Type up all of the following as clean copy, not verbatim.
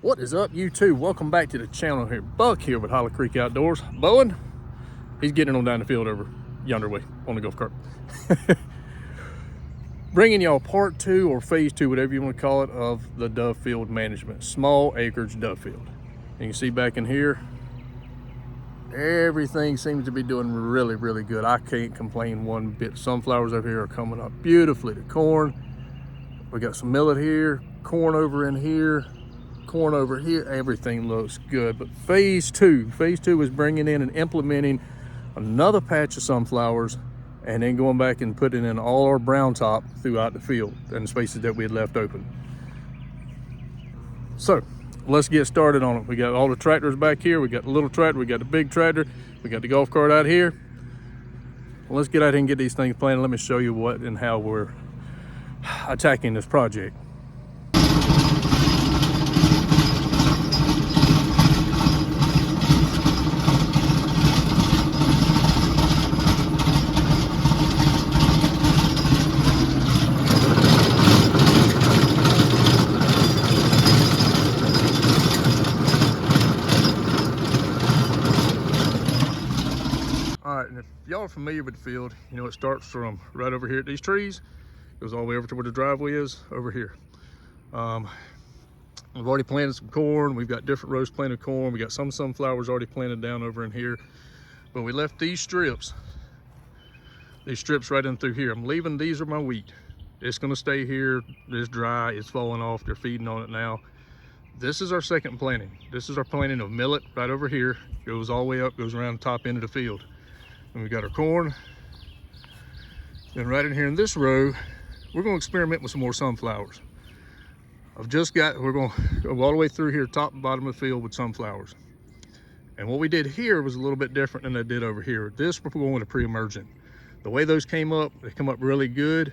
What is up, YouTube? Welcome back to the channel here. Buck here with Hollow Creek Outdoors. Bowen, he's getting on down the field over yonder way on the golf cart. Bringing y'all part 2 or phase 2, whatever you want to call it, of the dove field management. Small acreage dove field. And you can see back in here, everything seems to be doing really good. I can't complain one bit. Sunflowers over here are coming up beautifully. The corn, we got some millet here, corn over in here, corn over here. Everything looks good. But phase 2 is bringing in and implementing another patch of sunflowers, and then going back and putting in all our brown top throughout the field and the spaces that we had left open. So let's get started on it. We got all the tractors back here. We got the little tractor, we got the big tractor, we got the golf cart out here. Well, let's get out here and get these things planted. Let me show you what and how we're attacking this project. And if y'all are familiar with the field, you know it starts from right over here at these trees, goes all the way over to where the driveway is over here. We've already planted some corn. We've got different rows planted corn. We got some sunflowers already planted down over in here, but we left these strips right in through here. I'm leaving, these are my wheat. It's going to stay here. It's dry, it's falling off, they're feeding on it now. This is our second planting. This is our planting of millet right over here. Goes all the way up, goes around the top end of the field. And we got our corn. Then right in here in this row, we're going to experiment with some more sunflowers. We're going to go all the way through here, top and bottom of the field with sunflowers. And what we did here was a little bit different than I did over here. This, we're going with a pre-emergent. The way those came up, they come up really good.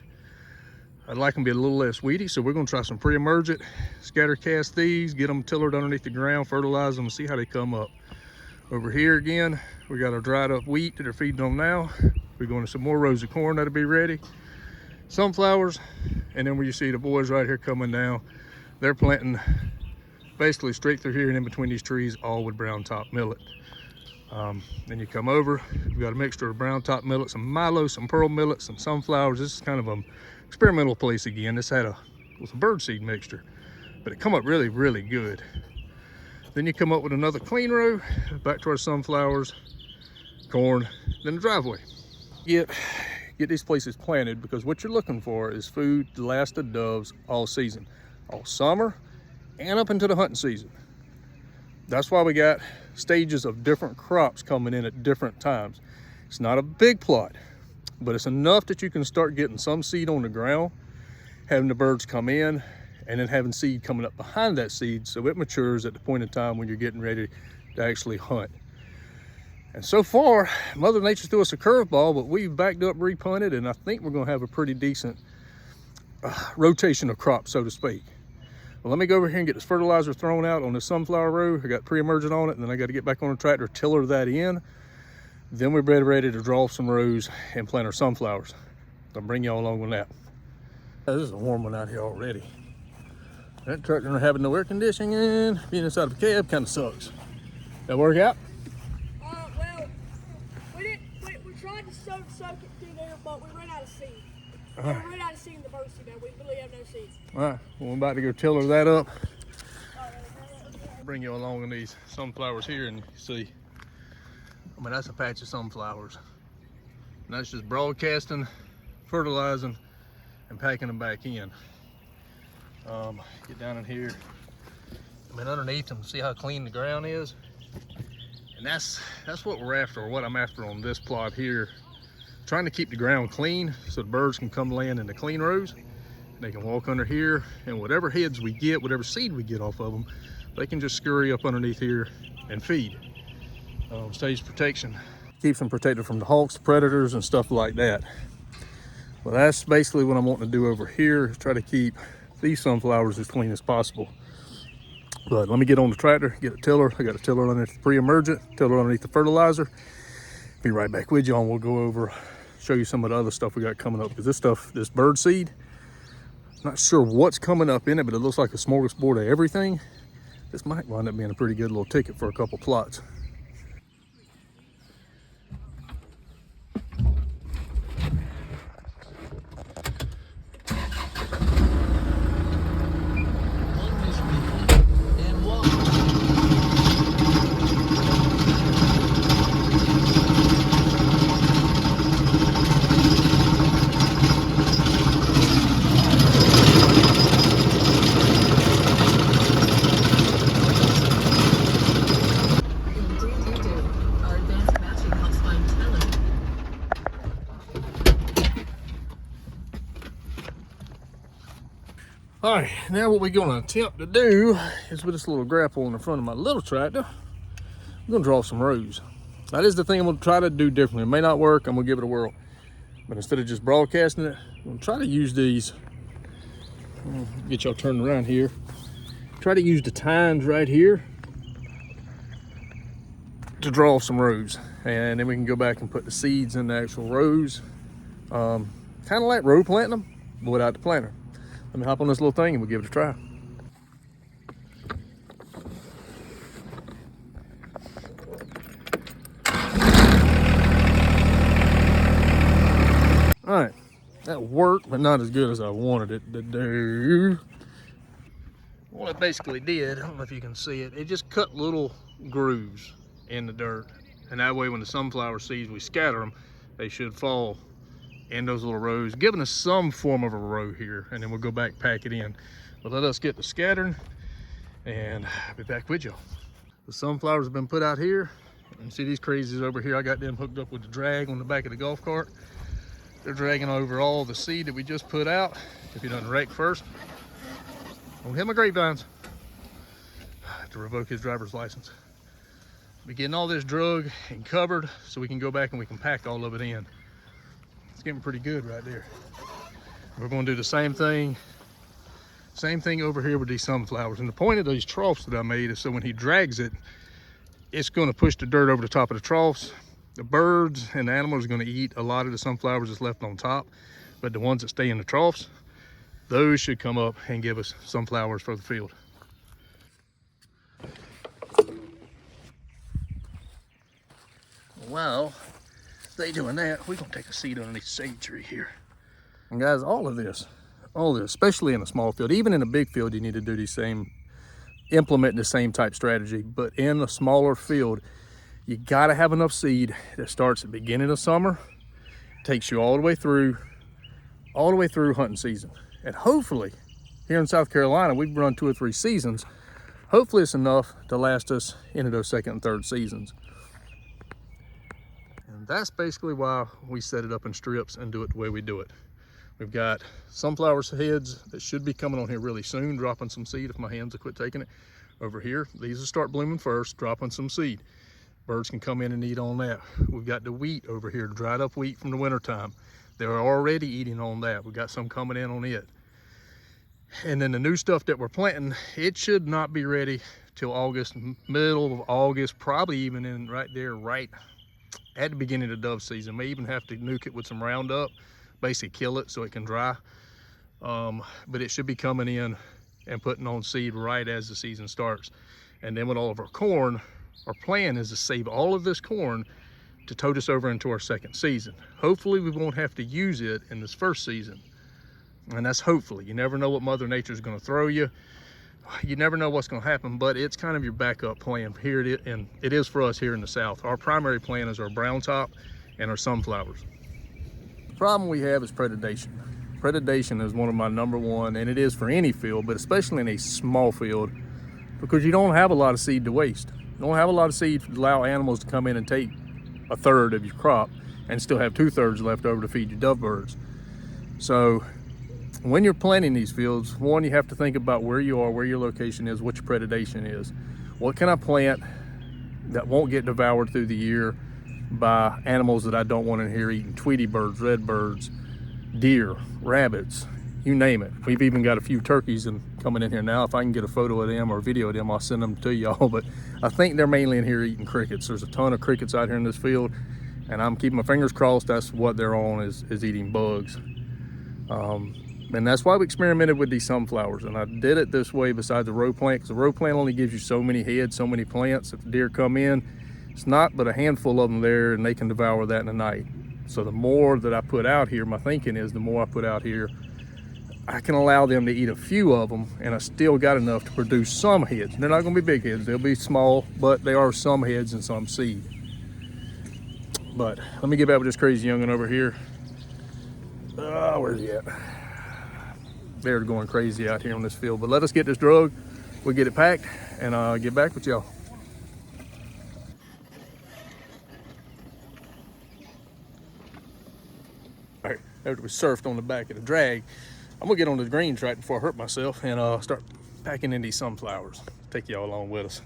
I'd like them to be a little less weedy, so we're going to try some pre-emergent, scatter cast these, get them tillered underneath the ground, fertilize them, and see how they come up. Over here again, we got our dried up wheat that are feeding on now. We're going to some more rows of corn that'll be ready. Sunflowers, and then where you see the boys right here coming down, they're planting basically straight through here and in between these trees, all with brown top millet. Then you come over, we've got a mixture of brown top millet, some milo, some pearl millet, some sunflowers. This is kind of an experimental place again. This had was a birdseed mixture, but it come up really good. Then you come up with another clean row, back to our sunflowers, corn, then the driveway. Get these places planted, because what you're looking for is food to last the doves all season, all summer, and up into the hunting season. That's why we got stages of different crops coming in at different times. It's not a big plot, but it's enough that you can start getting some seed on the ground, having the birds come in, and then having seed coming up behind that seed, so it matures at the point in time when you're getting ready to actually hunt. And so far, Mother Nature threw us a curveball, but we've backed up, repunted, and I think we're going to have a pretty decent rotation of crops, so to speak. Well, let me go over here and get this fertilizer thrown out on the sunflower row. I got pre-emergent on it, and then I got to get back on the tractor, tiller that in. Then we're ready to draw off some rows and plant our sunflowers. I'll bring y'all along with that. This is a warm one out here already. That tractor not having no air conditioning, being inside of a cab kind of sucks. That work out? Well, we tried to soak it through there, but we ran out of seed. We ran out of seed in the birdseed now. We really have no seeds. All right, well, we're about to go tiller that up. Bring you along on these sunflowers here, and you see, I mean, that's a patch of sunflowers. And that's just broadcasting, fertilizing, and packing them back in. Get down in here, I mean, underneath them, see how clean the ground is? And that's what we're after, or what I'm after on this plot here. Trying to keep the ground clean so the birds can come land in the clean rows. They can walk under here, and whatever heads we get, whatever seed we get off of them, they can just scurry up underneath here and feed. Stage protection. Keeps them protected from the hawks, predators, and stuff like that. Well, that's basically what I'm wanting to do over here, is try to keep these sunflowers as clean as possible. But let me get on the tractor, get a tiller. I got a tiller underneath the pre-emergent, tiller underneath the fertilizer. Be right back with you, and we'll go over, show you some of the other stuff we got coming up. Because this bird seed, not sure what's coming up in it, but it looks like a smorgasbord of everything. This might wind up being a pretty good little ticket for a couple plots. All right, now what we're gonna attempt to do is with this little grapple in the front of my little tractor, I'm gonna draw some rows. That is the thing I'm gonna try to do differently. It may not work, I'm gonna give it a whirl. But instead of just broadcasting it, I'm gonna try to use these, get y'all turned around here. Try to use the tines right here to draw some rows. And then we can go back and put the seeds in the actual rows. Kind of like row planting them, but without the planter. Let me hop on this little thing and we'll give it a try. All right, that worked, but not as good as I wanted it to do. What it basically did, I don't know if you can see it, it just cut little grooves in the dirt. And that way when the sunflower seeds, we scatter them, they should fall in those little rows, giving us some form of a row here, and then we'll go back, pack it in. But let us get the scattering, and I'll be back with y'all. The sunflowers have been put out here. You see these crazies over here, I got them hooked up with the drag on the back of the golf cart. They're dragging over all the seed that we just put out. If he doesn't rake first, don't hit my grapevines. I have to revoke his driver's license. Be getting all this drug and covered so we can go back and we can pack all of it in. It's getting pretty good right there. We're going to do the same thing over here with these sunflowers. And the point of these troughs that I made is so when he drags it, it's going to push the dirt over the top of the troughs. The birds and the animals are going to eat a lot of the sunflowers that's left on top, but the ones that stay in the troughs, those should come up and give us sunflowers for the field. Well, they doing that, we're gonna take a seat underneath the shade tree here. And guys, all of this, especially in a small field, even in a big field, you need to do implement the same type strategy. But in a smaller field, you gotta have enough seed that starts at the beginning of summer, takes you all the way through hunting season. And hopefully, here in South Carolina, we've run 2 or 3 seasons. Hopefully it's enough to last us into those 2nd and 3rd seasons. And that's basically why we set it up in strips and do it the way we do it. We've got sunflower heads that should be coming on here really soon, dropping some seed if my hands will quit taking it. Over here, these will start blooming first, dropping some seed. Birds can come in and eat on that. We've got the wheat over here, dried up wheat from the winter time. They're already eating on that. We've got some coming in on it. And then the new stuff that we're planting, it should not be ready till August, middle of August, probably even in right at the beginning of the dove season. May even have to nuke it with some Roundup, basically kill it so it can dry. But it should be coming in and putting on seed right as the season starts. And then with all of our corn, our plan is to save all of this corn to tote us over into our 2nd season. Hopefully we won't have to use it in this 1st season. And that's hopefully. You never know what Mother Nature is going to throw you. You never know what's going to happen, but it's kind of your backup plan. Here it is, and it is for us here in the South. Our primary plan is our browntop and our sunflowers. The problem we have is predation. Predation is one of my #1, and it is for any field, but especially in a small field, because you don't have a lot of seed to waste. You don't have a lot of seed to allow animals to come in and take 1/3 of your crop and still have 2/3 left over to feed your dove birds. So when you're planting these fields, one, you have to think about where you are, where your location is, what your predation is. What can I plant that won't get devoured through the year by animals that I don't want in here eating? Tweety birds, red birds, deer, rabbits, you name it. We've even got a few turkeys coming in here now. If I can get a photo of them or a video of them, I'll send them to y'all. But I think they're mainly in here eating crickets. There's a ton of crickets out here in this field, and I'm keeping my fingers crossed that's what they're on, is eating bugs. And that's why we experimented with these sunflowers. And I did it this way beside the row plant, because the row plant only gives you so many heads, so many plants. If the deer come in, it's not but a handful of them there, and they can devour that in a night. So the more that I put out here, my thinking is the more I put out here, I can allow them to eat a few of them, and I still got enough to produce some heads. They're not gonna be big heads, they'll be small, but they are some heads and some seed. But let me get back with this crazy young'un over here. Where's he at? They're going crazy out here on this field. But let us get this drug, we'll get it packed, and get back with y'all. All right, after we surfed on the back of the drag, I'm gonna get on the green track before I hurt myself and start packing in these sunflowers. Take y'all along with us.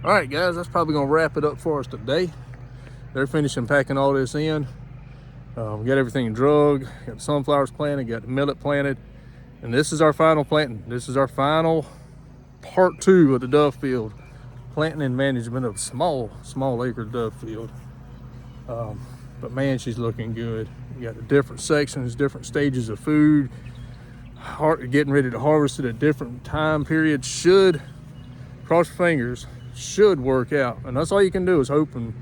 All right, guys, that's probably gonna wrap it up for us today. They're finishing packing all this in. We got everything drug, got the sunflowers planted, got the millet planted, and this is our final planting. This is our final part 2 of the dove field, planting and management of small acre dove field. But man, she's looking good. You got the different sections, different stages of food, getting ready to harvest it at different time periods. Should, cross your fingers, should work out. And that's all you can do is hope and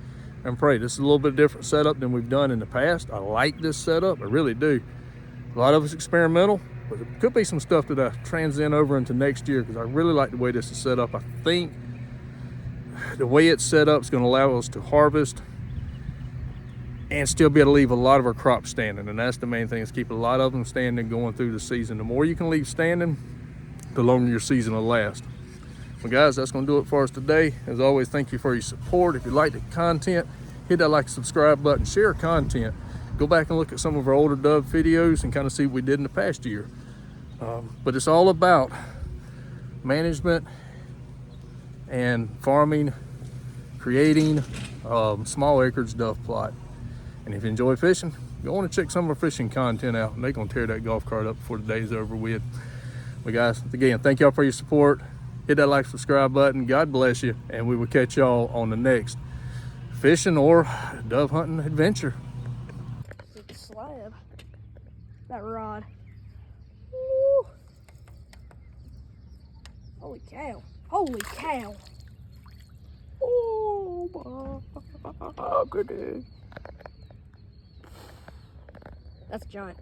pray. This is a little bit different setup than we've done in the past. I like this setup, I really do. A lot of it's experimental, but there could be some stuff that I transcend over into next year, because I really like the way this is set up. I think the way it's set up is going to allow us to harvest and still be able to leave a lot of our crops standing. And that's the main thing, is keep a lot of them standing going through the season. The more you can leave standing, the longer your season will last. Well, guys, that's going to do it for us today. As always, thank you for your support. If you like the content, hit that like and subscribe button, share content. Go back and look at some of our older dove videos and kind of see what we did in the past year. But it's all about management and farming, creating small acreage dove plot. And if you enjoy fishing, go on and check some of our fishing content out. And they're going to tear that golf cart up before the day's over with. But guys, again, thank y'all for your support. Hit that like, subscribe button. God bless you. And we will catch y'all on the next fishing or dove hunting adventure. The slab. That rod. Woo. Holy cow. Holy cow. Oh my goodness. That's a giant.